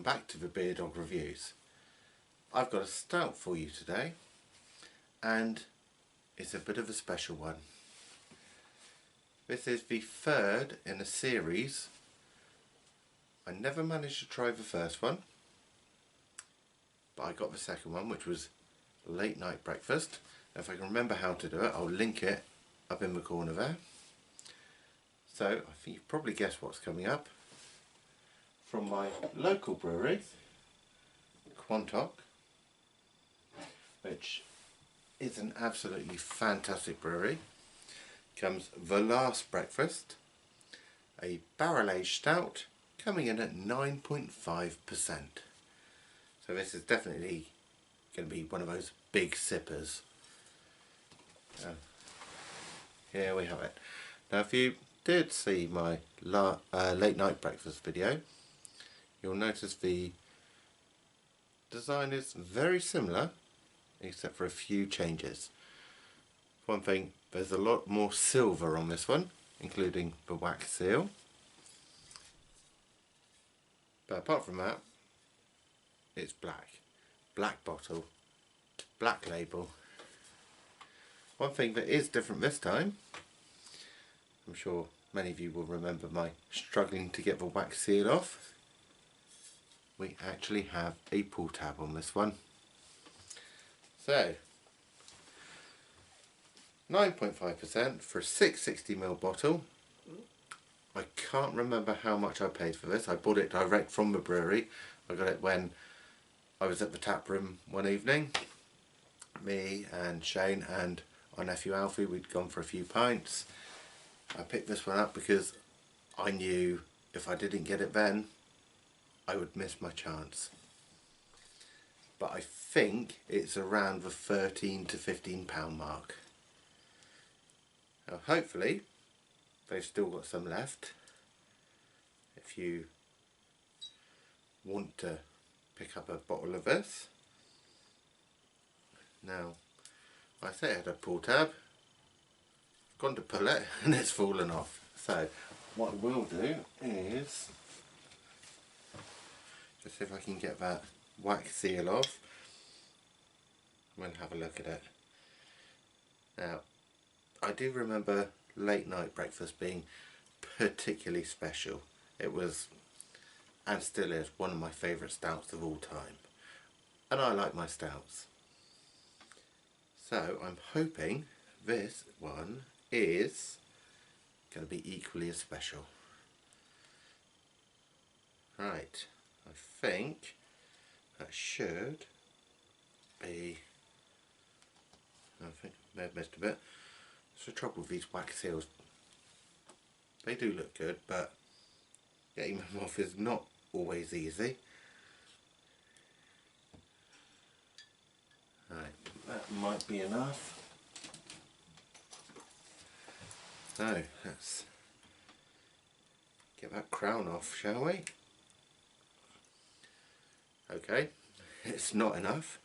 welcome back to the Beer Dog Reviews. I've got a stout for you today, and it's a bit of a special one. This is the third in a series. I never managed to try the first one, but I got the second one, which was Late Night Breakfast. If I can remember how to do it, I'll link it up in the corner there. So I think you've probably guessed what's coming up. From my local brewery, Quantock, which is an absolutely fantastic brewery. Comes the Last Breakfast, a barrel aged stout coming in at 9.5%. So this is definitely going to be one of those big sippers. Here we have it. Now if you did see my late night breakfast video, you'll notice the design is very similar except for a few changes. One thing, there's a lot more silver on this one, including the wax seal. But apart from that, it's black. Black bottle, black label. One thing that is different this time, I'm sure many of you will remember my struggling to get the wax seal off. We actually have a pull tab on this one. So 9.5% for a 660ml bottle. I can't remember how much I paid for this. I bought it direct from the brewery. I got it when I was at the tap room one evening. Me and Shane and our nephew Alfie, we'd gone for a few pints. I picked this one up because I knew if I didn't get it then, I would miss my chance. But I think it's around the £13 to £15 mark. Now hopefully they've still got some left if you want to pick up a bottle of this. Now I say I had a pull tab, I've gone to pull it and it's fallen off. So what I will do is just see if I can get that wax seal off. We'll have a look at it. Now, I do remember Late Night Breakfast being particularly special. It was, and still is, one of my favourite stouts of all time. And I like my stouts. So, I'm hoping this one is going to be equally as special. Right. I think that should be, I think I may have missed a bit. That's the trouble with these wax seals. They do look good, but getting them off is not always easy. Right, that might be enough. So let's get that crown off, shall we? Okay, it's not enough.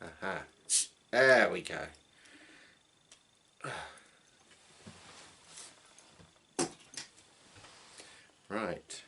Aha, there we go. Right,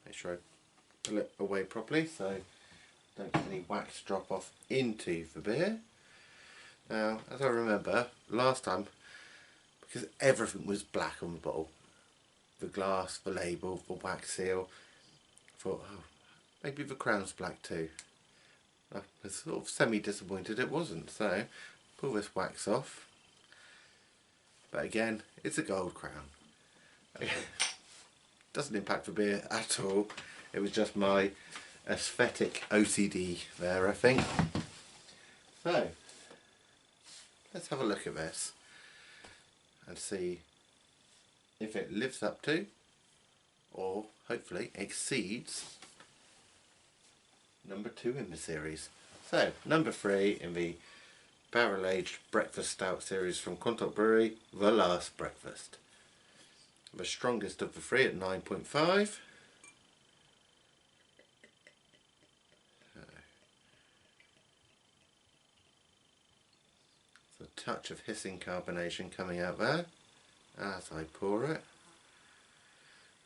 make sure I pull it away properly so don't get any wax drop off into the beer. Now, as I remember last time, because everything was black on the bottle, the glass, the label, the wax seal, I thought, oh, maybe the crown's black too. I was sort of semi-disappointed it wasn't, so pull this wax off. But again, it's a gold crown. Doesn't impact the beer at all. It was just my aesthetic OCD there, I think. So, let's have a look at this and see if it lives up to, or hopefully exceeds, number 2 in the series. So, number 3 in the barrel aged breakfast stout series from Quantock Brewery, The Last Breakfast. The strongest of the 3 at 9.5. So a touch of hissing carbonation coming out there as I pour it.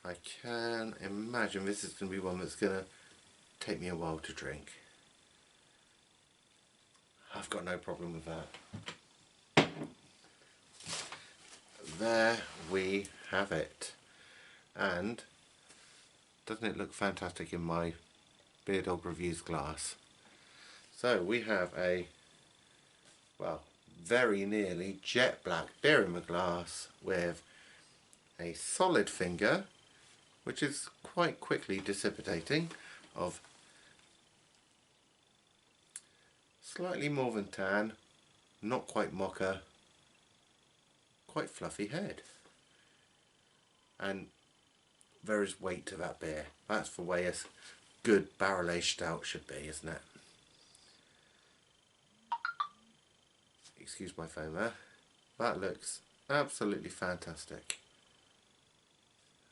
I can imagine this is going to be one that's going to take me a while to drink. I've got no problem with that. There we have it. And doesn't it look fantastic in my Beer Dog Reviews glass? So we have a, well, very nearly jet black beer in the glass with a solid finger, which is quite quickly dissipating, of slightly more than tan, not quite mocha, quite fluffy head. And there is weight to that beer. That's the way a good barrel-aged stout should be, isn't it? Excuse my phone there. That looks absolutely fantastic.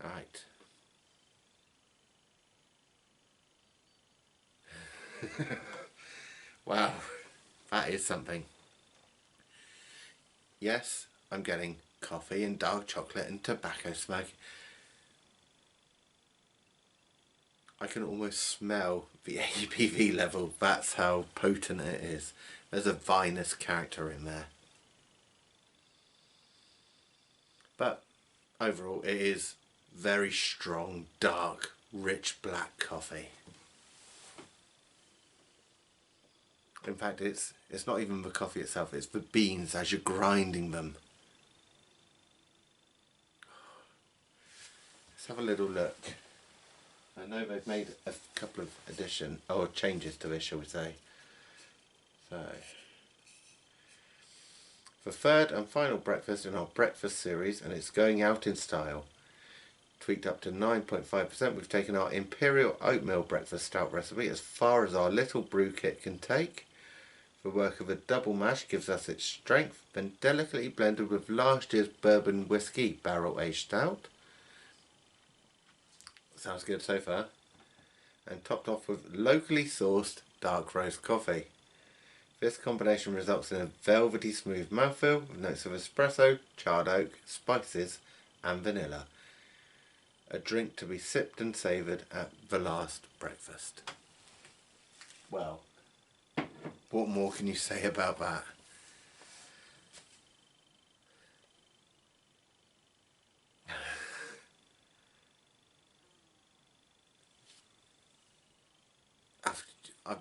Right. Wow, that is something. Yes, I'm getting coffee and dark chocolate and tobacco smoke. I can almost smell the ABV level. That's how potent it is. There's a vinous character in there. But overall it is very strong, dark, rich black coffee. In fact, it's not even the coffee itself, it's the beans as you're grinding them. Let's have a little look. I know they've made a couple of additions, or changes to this, shall we say. So, the third and final breakfast in our breakfast series, and it's going out in style. Tweaked up to 9.5%, we've taken our Imperial Oatmeal Breakfast Stout recipe as far as our little brew kit can take. The work of a double mash gives us its strength, then delicately blended with last year's bourbon whiskey barrel aged stout. Sounds good so far. And topped off with locally sourced dark roast coffee. This combination results in a velvety smooth mouthfeel with notes of espresso, charred oak, spices and vanilla. A drink to be sipped and savoured at the last breakfast. Well, what more can you say about that?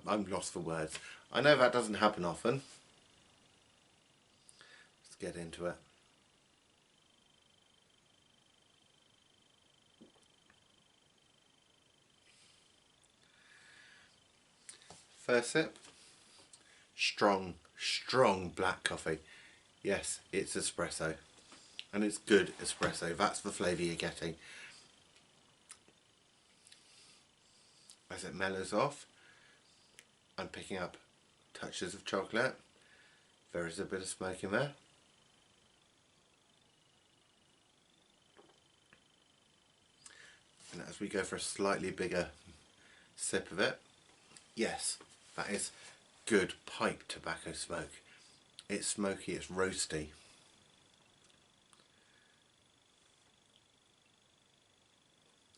I'm lost for words. I know that doesn't happen often. Let's get into it. First sip. Strong black coffee. Yes, it's espresso. And it's good espresso. That's the flavour you're getting. As it mellows off, I'm picking up touches of chocolate. There is a bit of smoke in there. And as we go for a slightly bigger sip of it, yes, that is good pipe tobacco smoke. It's smoky, it's roasty.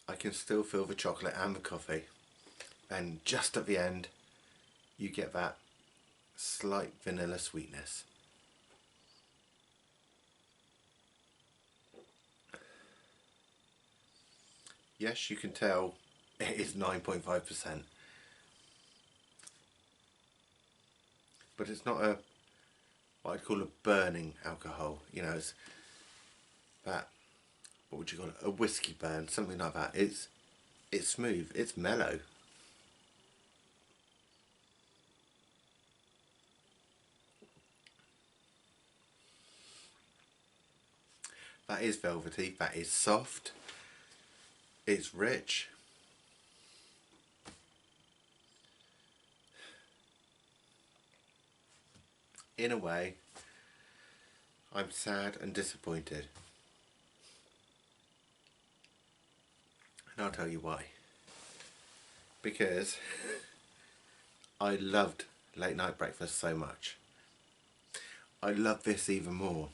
I can still feel the chocolate and the coffee. And just at the end, you get that slight vanilla sweetness. Yes, you can tell it is 9.5%. But it's not a, what I'd call a burning alcohol. You know, it's that, what would you call it? A whiskey burn, something like that. It's smooth, it's mellow. That is velvety, that is soft, it's rich. In a way, I'm sad and disappointed. And I'll tell you why. Because I loved late night breakfast so much. I love this even more.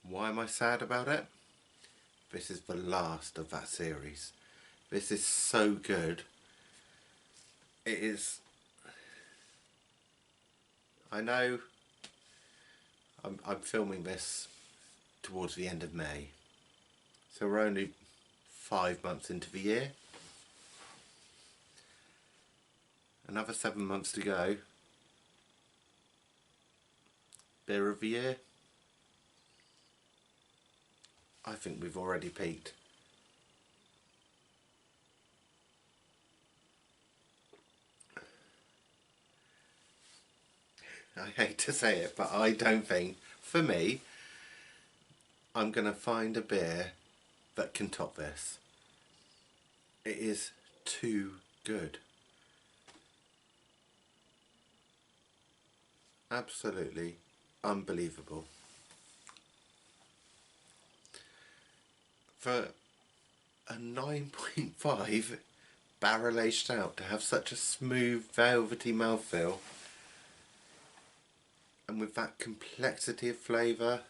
Why am I sad about it? this is the last of that series. This is so good. It is. I know I'm filming this towards the end of May, so we're only 5 months into the year. Another 7 months to go. Beer of the year. I think we've already peaked. I hate to say it, but I don't think, for me, I'm going to find a beer that can top this. It is too good. Absolutely unbelievable. For a 9.5 barrel aged stout to have such a smooth, velvety mouthfeel, and with that complexity of flavour,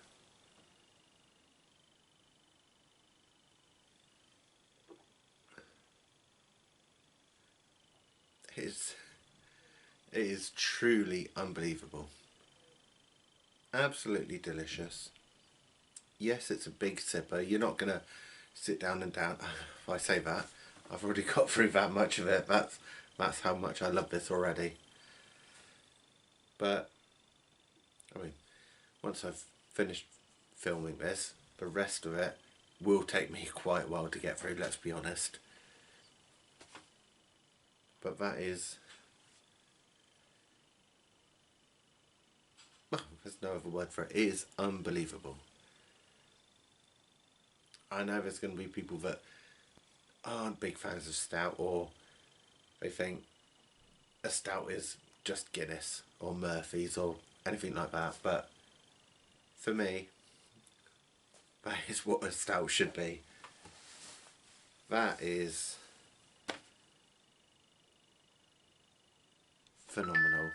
it is truly unbelievable. Absolutely delicious. Yes, it's a big sipper. You're not going to sit down and down. If I say that, I've already got through that much of it. That's how much I love this already. But I mean, once I've finished filming this, the rest of it will take me quite a while to get through, let's be honest. But that is, well, there's no other word for it. It is unbelievable. I know there's going to be people that aren't big fans of stout, or they think a stout is just Guinness or Murphy's or anything like that, but for me, that is what a stout should be. That is phenomenal.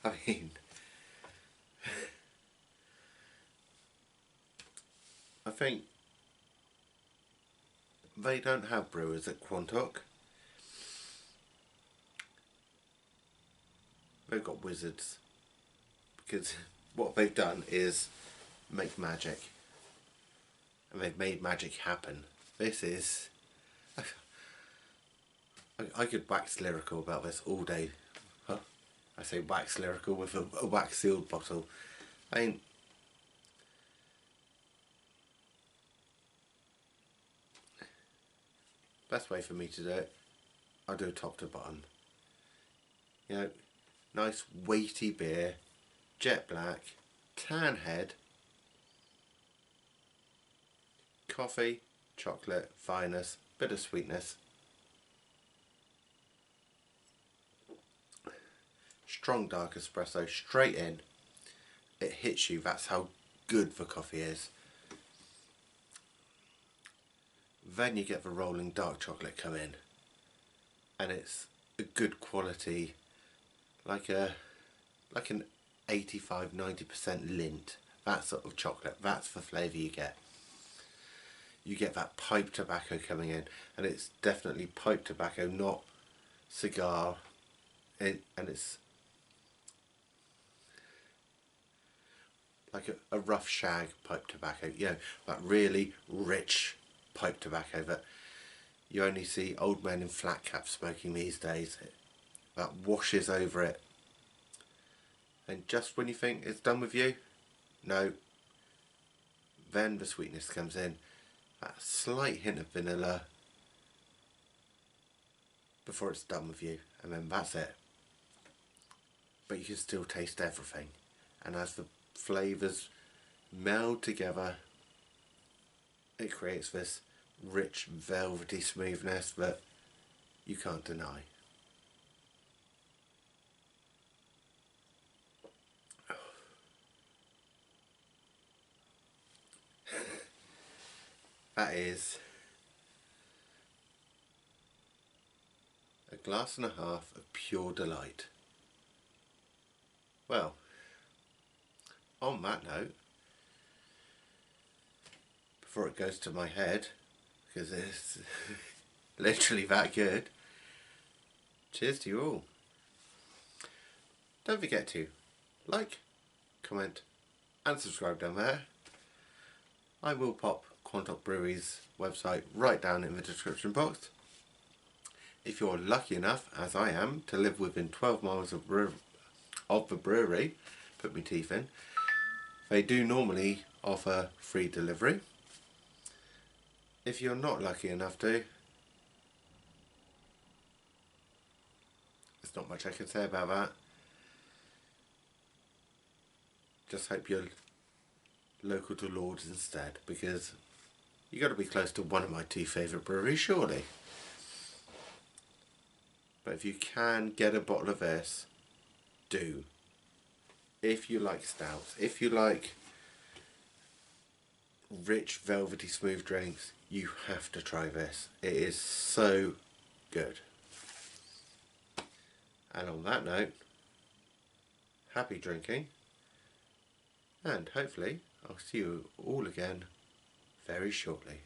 I mean, I think they don't have brewers at Quantock. They've got wizards, because what they've done is make magic, and they've made magic happen. This is, I could wax lyrical about this all day. Huh? I say wax lyrical with a wax sealed bottle. I mean, best way for me to do it, I do top to bottom. You know, nice weighty beer, jet black, tan head, coffee, chocolate, fineness, bit of sweetness, strong dark espresso straight in. It hits you. That's how good the coffee is. Then you get the rolling dark chocolate come in, and it's a good quality, like an 85–90% lint. That sort of chocolate. That's the flavour you get. You get that pipe tobacco coming in, and it's definitely pipe tobacco, not cigar. And it's like a rough shag pipe tobacco, you know, that really rich pipe tobacco that you only see old men in flat caps smoking these days. That washes over it, and just when you think it's done with you, no, then the sweetness comes in, that slight hint of vanilla before it's done with you, and then that's it. But you can still taste everything, and as the flavours meld together, it creates this rich velvety smoothness that you can't deny. That is a glass and a half of pure delight. Well, on that note, before it goes to my head, because it's literally that good, cheers to you all. Don't forget to like, comment and subscribe down there. I will pop Quantock Brewery's website right down in the description box. If you're lucky enough, as I am, to live within 12 miles of the brewery, put my teeth in, they do normally offer free delivery. If you're not lucky enough to, there's not much I can say about that. Just hope you're local to Lords instead, because you got to be close to one of my two favourite breweries, surely. But if you can get a bottle of this, do. If you like stouts, if you like rich, velvety, smooth drinks, you have to try this. It is so good. And on that note, happy drinking, and hopefully I'll see you all again very shortly.